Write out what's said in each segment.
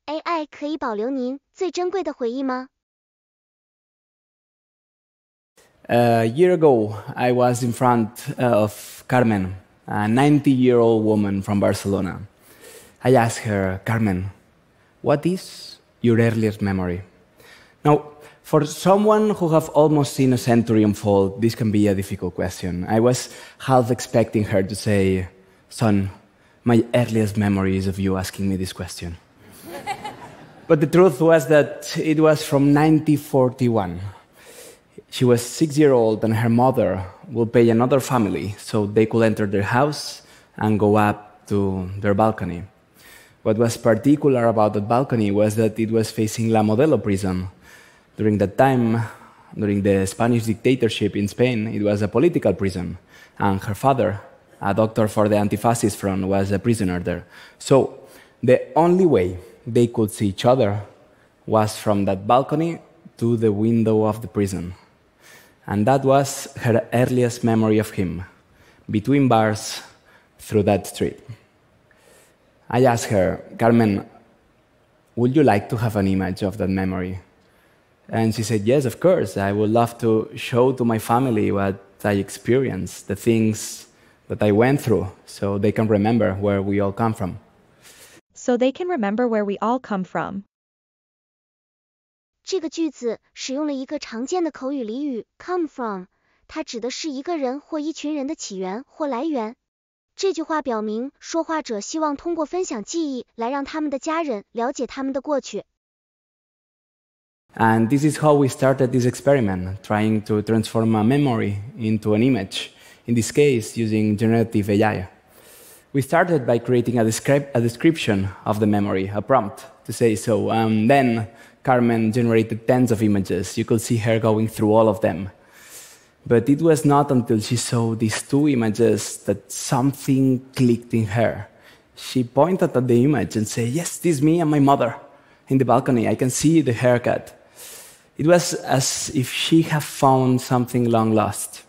AI 可以保留您最珍贵的回忆吗？ A year ago, I was in front of Carmen, a 90-year-old woman from Barcelona. I asked her, Carmen, what is your earliest memory? Now, for someone who have almost seen a century unfold, this can be a difficult question. I was half expecting her to say, son, my earliest memory is of you asking me this question. But the truth was that it was from 1941. She was 6-year-old, and her mother will pay another family so they could enter their house and go up to their balcony. What was particular about that balcony was that it was facing La Modelo prison. During that time, during the Spanish dictatorship in Spain, it was a political prison, and her father, a doctor for the anti-fascist front, was a prisoner there. So the only way they could see each other was from that balcony to the window of the prison. And that was her earliest memory of him, between bars, through that street. I asked her, Carmen, would you like to have an image of that memory? And she said, yes, of course. I would love to show to my family what I experienced, the things that I went through, so they can remember where we all come from. So they can remember where we all come from. 这个句子使用了一个常见的口语俚语 come from， 它指的是一个人或一群人的起源或来源。这句话表明说话者希望通过分享记忆来让他们的家人了解他们的过去。And this is how we started this experiment, trying to transform a memory into an image, in this case using generative AI. We started by creating a description of the memory, a prompt to say so. Then Carmen generated tens of images. You could see her going through all of them. But it was not until she saw these two images that something clicked in her. She pointed at the image and said, yes, this is me and my mother in the balcony. I can see the haircut. It was as if she had found something long lost.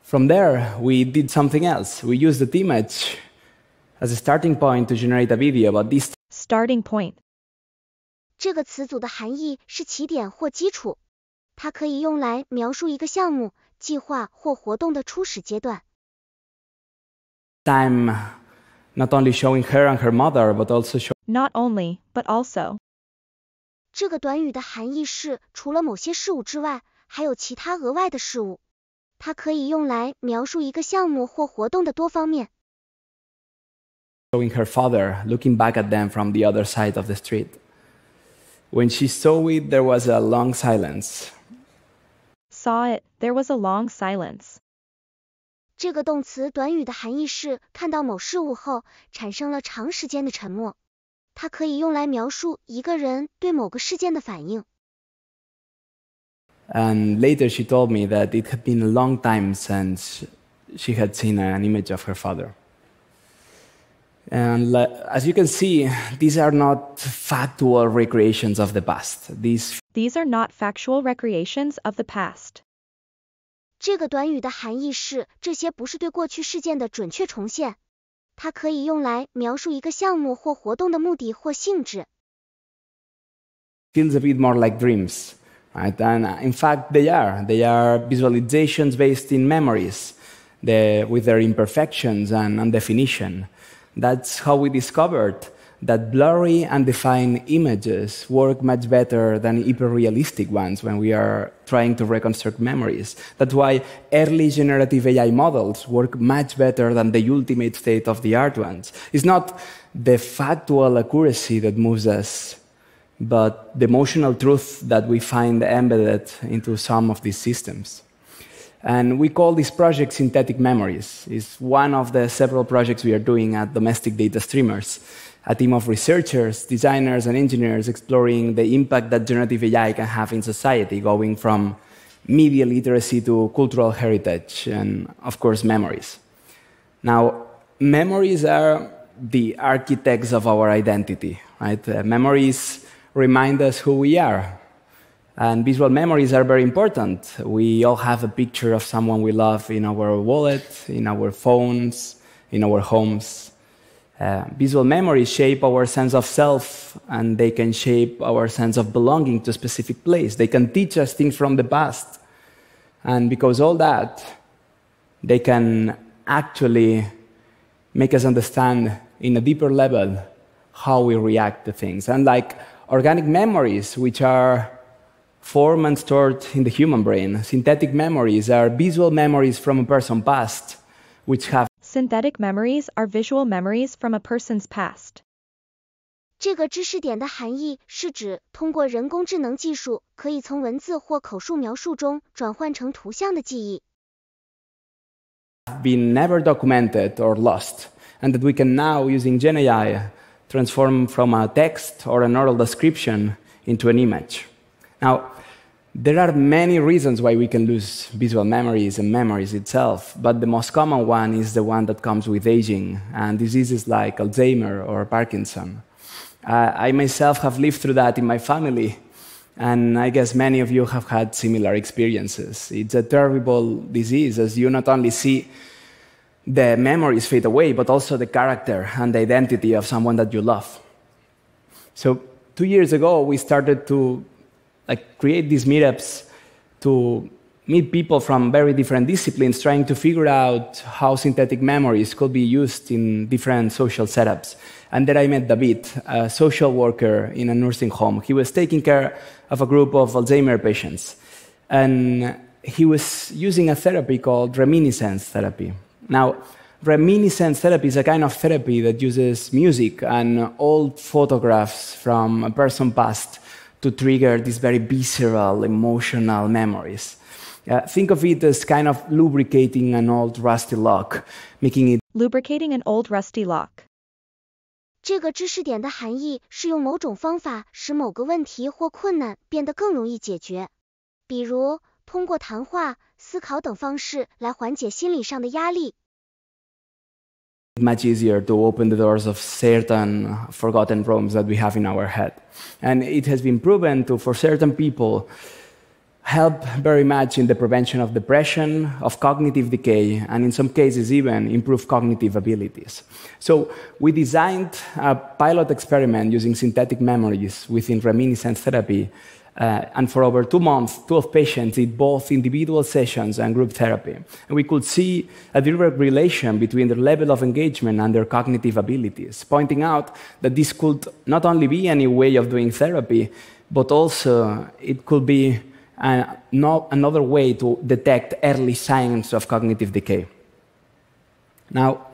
From there, we did something else. We used that image as a starting point to generate a video about this. Starting point. 这个词组的含义是起点或基础，它可以用来描述一个项目、计划或活动的初始阶段。Time, not only showing her and her mother, but also Not only, but also. 这个短语的含义是除了某些事物之外，还有其他额外的事物。它可以用来描述一个项目或活动的多方面。showing her father, looking back at them from the other side of the street. When she saw it, there was a long silence. Saw it, there was a long silence. 这个动词短语的含义是看到某事物后产生了长时间的沉默。它可以用来描述一个人对某个事件的反应。And later she told me that it had been a long time since she had seen an image of her father. And as you can see, these are not factual recreations of the past. These are not factual recreations of the past. 这个短语的含义是这些不是对过去事件的准确重现。它可以用来描述一个项目或活动的目的或性质。feels a bit more like dreams, right? And in fact, they are. They are visualizations based in memories, with their imperfections and definition. That's how we discovered that blurry, undefined images work much better than hyper-realistic ones when we are trying to reconstruct memories. That's why early generative AI models work much better than the ultimate state-of-the-art ones. It's not the factual accuracy that moves us, but the emotional truth that we find embedded into some of these systems. And we call this project synthetic memories. It's one of the several projects we are doing at Domestic Data Streamers, a team of researchers, designers, and engineers exploring the impact that generative AI can have in society, going from media literacy to cultural heritage and, of course, memories. Now, memories are the architects of our identity, right? Memories remind us who we are. And visual memories are very important. We all have a picture of someone we love in our wallet, in our phones, in our homes. Visual memories shape our sense of self, and they can shape our sense of belonging to a specific place. They can teach us things from the past. And because all that, they can actually make us understand in a deeper level how we react to things. Unlike organic memories, which are formed and stored in the human brain, synthetic memories are visual memories from a person's past, which have Synthetic memories are visual memories from a person's past. 这个知识点的含义是指通过人工智能技术，可以从文字或口述描述中转换成图像的记忆。been never documented or lost, and that we can now, using Gen AI, transform from a text or an oral description into an image. Now, there are many reasons why we can lose visual memories and memories itself, but the most common one is the one that comes with aging and diseases like Alzheimer or Parkinson. I myself have lived through that in my family, and I guess many of you have had similar experiences. It's a terrible disease, as you not only see the memories fade away, but also the character and the identity of someone that you love. So 2 years ago, we started to create these meetups to meet people from very different disciplines, trying to figure out how synthetic memories could be used in different social setups. And there I met David, a social worker in a nursing home. He was taking care of a group of Alzheimer patients. And he was using a therapy called reminiscence therapy. Now, reminiscence therapy is a kind of therapy that uses music and old photographs from a person's past to trigger these very visceral, emotional memories. Think of it as kind of lubricating an old rusty lock, making it Lubricating an old rusty lock. 这个知识点的含义是用某种方法使某个问题或困难变得更容易解决，比如通过谈话、思考等方式来缓解心理上的压力。much easier to open the doors of certain forgotten rooms that we have in our head. And it has been proven to, for certain people, help very much in the prevention of depression, of cognitive decay, and in some cases even improve cognitive abilities. So we designed a pilot experiment using synthetic memories within reminiscence therapy, and for over 2 months, 12 patients did both individual sessions and group therapy. And we could see a direct relation between their level of engagement and their cognitive abilities, pointing out that this could not only be a new way of doing therapy, but also it could be another way to detect early signs of cognitive decay. Now,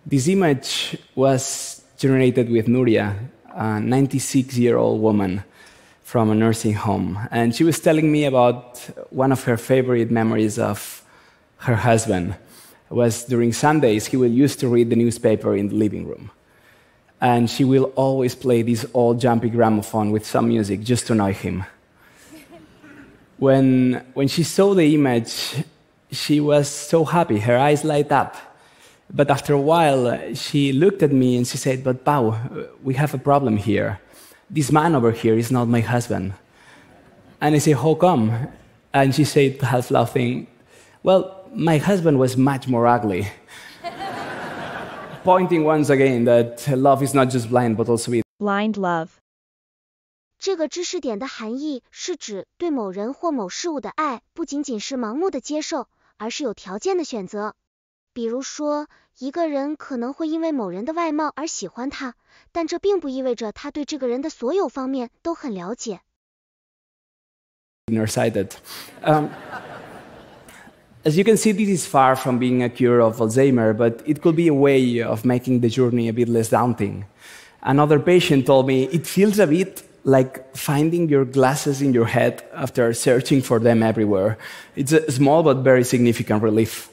this image was generated with Nuria, a 96-year-old woman from a nursing home. And she was telling me about one of her favorite memories of her husband. It was during Sundays, he would used to read the newspaper in the living room. And she will always play this old jumpy gramophone with some music just to annoy him. When she saw the image, she was so happy, her eyes light up. But after a while, she looked at me and she said, "But Pau, we have a problem here. This man over here is not my husband." And I said, "How come?" And she said, half laughing, "Well, my husband was much more ugly." Pointing once again that love is not just blind, but also Blind love. 这个知识点的含义是指对某人或某事物的爱不仅仅是盲目的接受，而是有条件的选择。比如说，一个人可能会因为某人的外貌而喜欢他，但这并不意味着他对这个人的所有方面都很了解。Nearsighted. As you can see, this is far from being a cure of Alzheimer, but it could be a way of making the journey a bit less daunting. Another patient told me it feels a bit like finding your glasses in your head after searching for them everywhere. It's a small but very significant relief.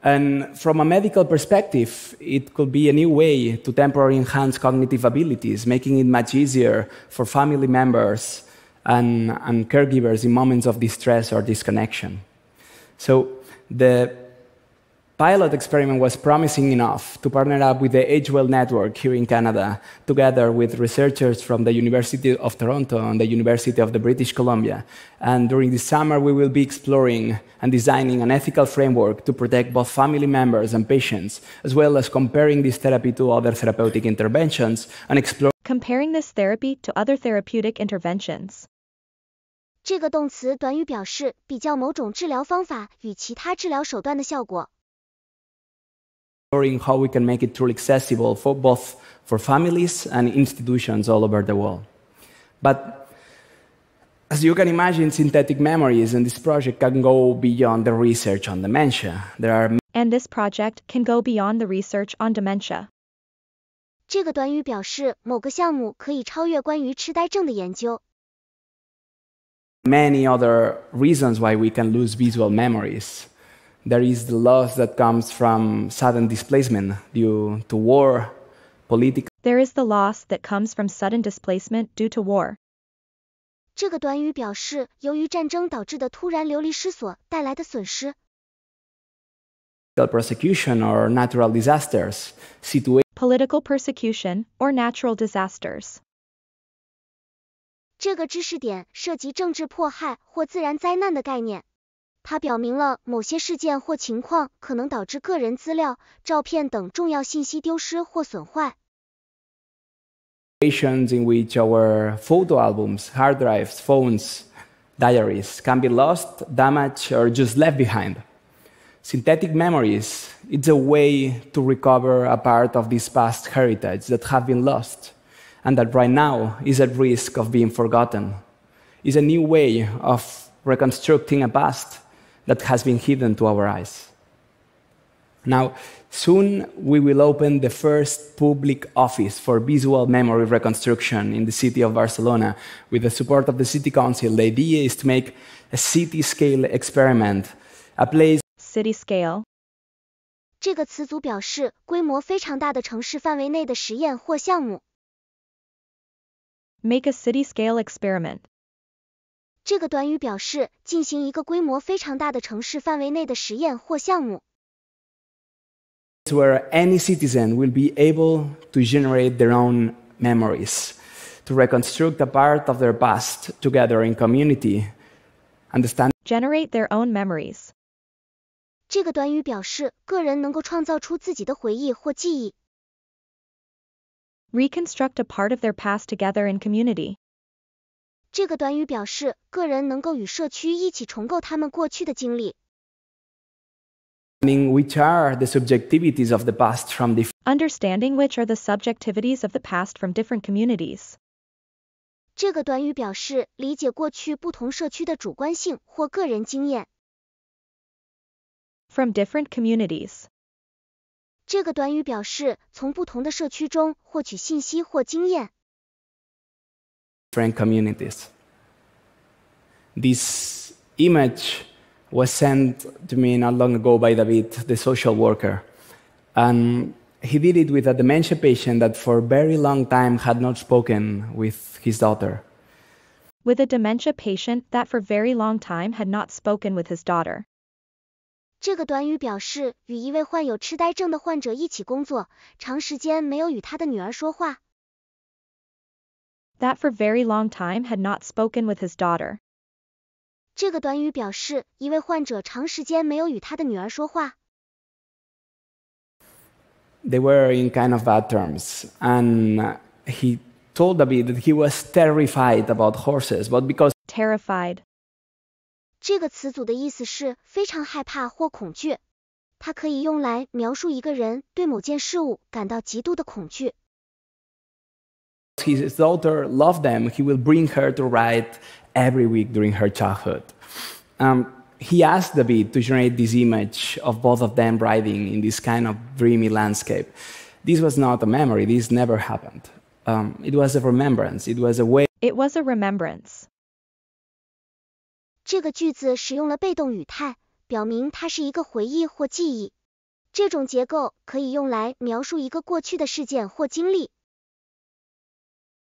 And from a medical perspective, it could be a new way to temporarily enhance cognitive abilities, making it much easier for family members and caregivers in moments of distress or disconnection. So the pilot experiment was promising enough to partner up with the Agewell Network here in Canada, together with researchers from the University of Toronto and the University of the British Columbia. And during this summer, we will be exploring and designing an ethical framework to protect both family members and patients, as well as comparing this therapy to other therapeutic interventions and Comparing this therapy to other therapeutic interventions. 这个动词短语表示比较某种治疗方法与其他治疗手段的效果。exploring how we can make it truly accessible for both for families and institutions all over the world. But as you can imagine, synthetic memories and this project can go beyond the research on dementia. And this project can go beyond the research on dementia. 这个短语表示某个项目可以超越关于痴呆症的研究。Many other reasons why we can lose visual memories. There is the loss that comes from sudden displacement due to war, political. There is the loss that comes from sudden displacement due to war. 这个短语表示由于战争导致的突然流离失所带来的损失。Persecution or natural disasters, Political persecution or natural disasters. 这个知识点涉及政治迫害或自然灾难的概念。它表明了某些事件或情况可能导致个人资料、照片等重要信息丢失或损坏。Situations in which our photo albums, hard drives, phones, diaries can be lost, damaged, or just left behind. Synthetic memories, it's a way to recover a part of this past heritage that have been lost and that right now is at risk of being forgotten. It's a new way of reconstructing a past that has been hidden to our eyes. Now, soon we will open the first public office for visual memory reconstruction in the city of Barcelona. With the support of the city council, the idea is to make a city-scale experiment, a place. City scale. 这个词组表示规模非常大的城市范围内的实验或项目。Make a city-scale experiment. 这个短语表示进行一个规模非常大的城市范围内的实验或项目。Where any citizen will be able to generate their own memories, to reconstruct a part of their past together in community, understand. Generate their own memories. 这个短语表示个人能够创造出自己的回忆或记忆。Reconstruct a part of their past together in community. 这个短语表示个人能够与社区一起重构他们过去的经历。Which are the subjectivities of the past from different. Understanding which are the subjectivities of the past from different communities. 这个短语表示理解过去不同社区的主观性或个人经验。From different communities. 这个短语表示从不同的社区中获取信息或经验。Different communities. This image was sent to me not long ago by David, the social worker. And he did it with a dementia patient that for a very long time had not spoken with his daughter. With a dementia patient that for very long time had not spoken with his daughter. 这个短语表示与一位患有痴呆症的患者一起工作，长时间没有与他的女儿说话。That for very long time had not spoken with his daughter. 这个短语表示一位患者长时间没有与他的女儿说话。They were in kind of bad terms, and he told David that he was terrified about horses, but because. Terrified. 这个词组的意思是非常害怕或恐惧，它可以用来描述一个人对某件事物感到极度的恐惧。His daughter loved them. He will bring her to ride every week during her childhood. He asked David to generate this image of both of them riding in this kind of dreamy landscape. This was not a memory. This never happened. It was a remembrance. It was a way. It was a remembrance. 这个句子使用了被动语态，表明它是一个回忆或记忆。这种结构可以用来描述一个过去的事件或经历。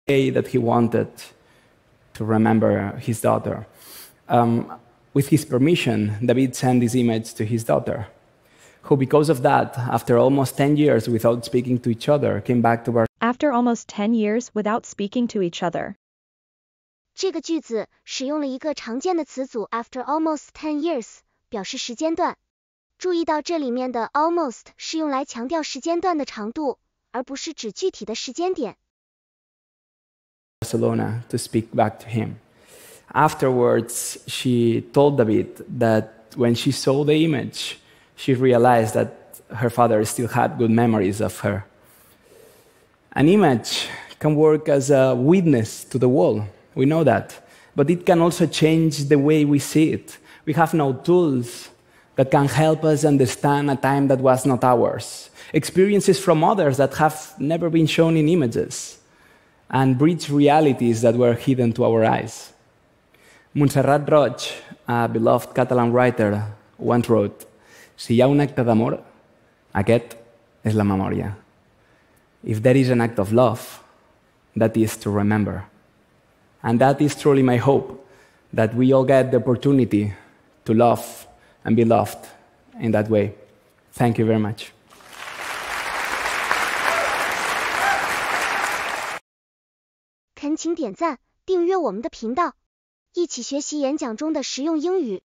That he wanted to remember his daughter. With his permission, David sent this image to his daughter. who because of that, after almost 10 years without speaking to each other, came back to Barcelona. After almost 10 years without speaking to each other. 这个句子使用了一个常见的词组 after almost 10 years， 表示时间段。注意到这里面的 almost 是用来强调时间段的长度，而不是指具体的时间点。Barcelona to speak back to him. Afterwards, she told David that when she saw the image, she realized that her father still had good memories of her. An image can work as a witness to the world. We know that. But it can also change the way we see it. We have now tools that can help us understand a time that was not ours, experiences from others that have never been shown in images, and bridge realities that were hidden to our eyes. Montserrat Roig, a beloved Catalan writer, once wrote, "Si hi ha un acte d'amor, aquest és la memòria. If there is an act of love, that is to remember." And that is truly my hope, that we all get the opportunity to love and be loved in that way. Thank you very much. 恳请点赞，订阅我们的频道，一起学习演讲中的实用英语。